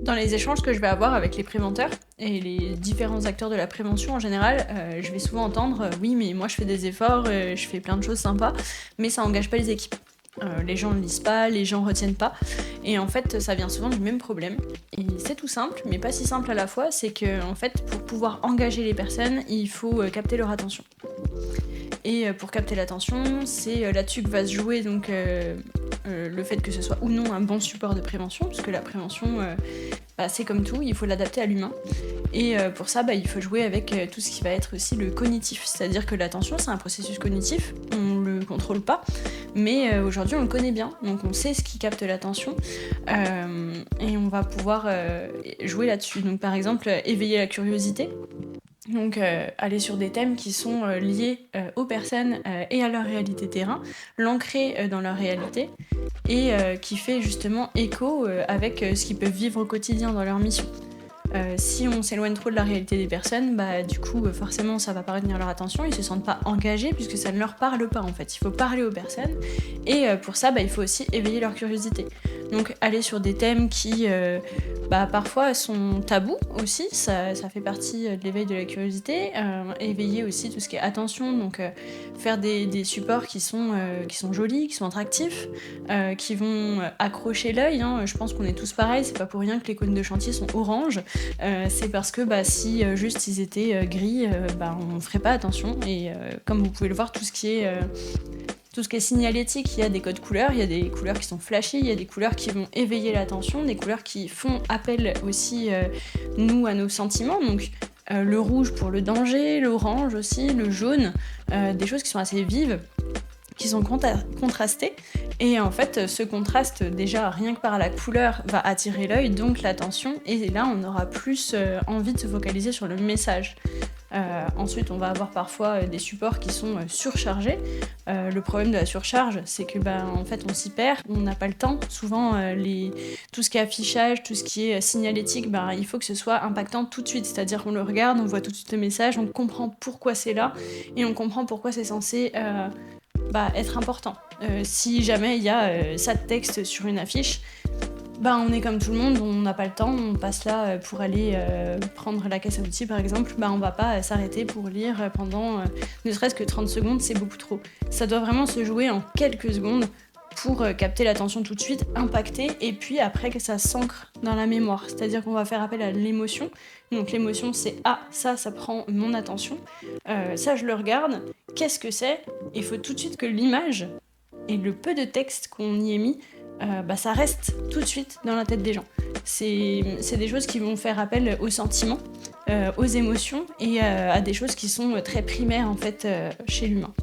Dans les échanges que je vais avoir avec les préventeurs et les différents acteurs de la prévention en général, je vais souvent entendre, «Oui, mais moi je fais des efforts, je fais plein de choses sympas, mais ça engage pas les équipes». Les gens ne lisent pas, les gens retiennent pas et en fait, ça vient souvent du même problème et c'est tout simple, mais pas si simple à la fois, c'est qu'en fait, pour pouvoir engager les personnes, il faut, capter leur attention et pour capter l'attention, c'est, là-dessus que va se jouer donc le fait que ce soit ou non un bon support de prévention, puisque la prévention, bah, c'est comme tout, il faut l'adapter à l'humain et pour ça, bah, il faut jouer avec, tout ce qui va être aussi le cognitif. C'est-à-dire que l'attention, c'est un processus cognitif, on le contrôle pas, mais aujourd'hui on le connaît bien, donc on sait ce qui capte l'attention, et on va pouvoir, jouer là-dessus. Donc par exemple, éveiller la curiosité, donc aller sur des thèmes qui sont, liés, aux personnes, et à leur réalité terrain, l'ancrer, dans leur réalité et qui fait justement écho, avec, ce qu'ils peuvent vivre au quotidien dans leur mission. Si on s'éloigne trop de la réalité des personnes, bah, du coup, forcément ça va pas retenir leur attention, ils se sentent pas engagés puisque ça ne leur parle pas en fait. Il faut parler aux personnes et pour ça, bah, il faut aussi éveiller leur curiosité. Donc aller sur des thèmes qui, bah, parfois sont tabous aussi, ça fait partie, de l'éveil de la curiosité, éveiller aussi tout ce qui est attention, donc faire des supports qui sont jolis, qui sont attractifs, qui vont, accrocher l'œil, hein. Je pense qu'on est tous pareils, c'est pas pour rien que les cônes de chantier sont orange. C'est parce que bah, si juste ils étaient gris, bah, on ferait pas attention. Et comme vous pouvez le voir, tout ce qui est signalétique, il y a des codes couleurs, il y a des couleurs qui sont flashy, il y a des couleurs qui vont éveiller l'attention, des couleurs qui font appel aussi, nous, à nos sentiments. Donc le rouge pour le danger, l'orange aussi, le jaune, des choses qui sont assez vives, qui sont contrastées. Et en fait, ce contraste, déjà, rien que par la couleur, va attirer l'œil, donc l'attention. Et là, on aura plus envie de se focaliser sur le message. Ensuite, on va avoir parfois des supports qui sont surchargés. Le problème de la surcharge, c'est que bah, en fait, on s'y perd, on n'a pas le temps. Souvent, tout ce qui est affichage, tout ce qui est signalétique, bah, il faut que ce soit impactant tout de suite. C'est-à-dire qu'on le regarde, on voit tout de suite le message, on comprend pourquoi c'est là et on comprend pourquoi c'est censé bah, être important. Si jamais il y a ça de texte sur une affiche, bah, on est comme tout le monde, on n'a pas le temps, on passe là pour aller prendre la caisse à outils par exemple, bah, on va pas s'arrêter pour lire pendant ne serait-ce que 30 secondes, c'est beaucoup trop. Ça doit vraiment se jouer en quelques secondes pour capter l'attention tout de suite, impacter, et puis après que ça s'ancre dans la mémoire. C'est-à-dire qu'on va faire appel à l'émotion. Donc l'émotion c'est « Ah, ça prend mon attention, ça je le regarde, qu'est-ce que c'est ?» Il faut tout de suite que l'image et le peu de texte qu'on y ait mis, bah, ça reste tout de suite dans la tête des gens. C'est des choses qui vont faire appel aux sentiments, aux émotions et à des choses qui sont très primaires en fait chez l'humain.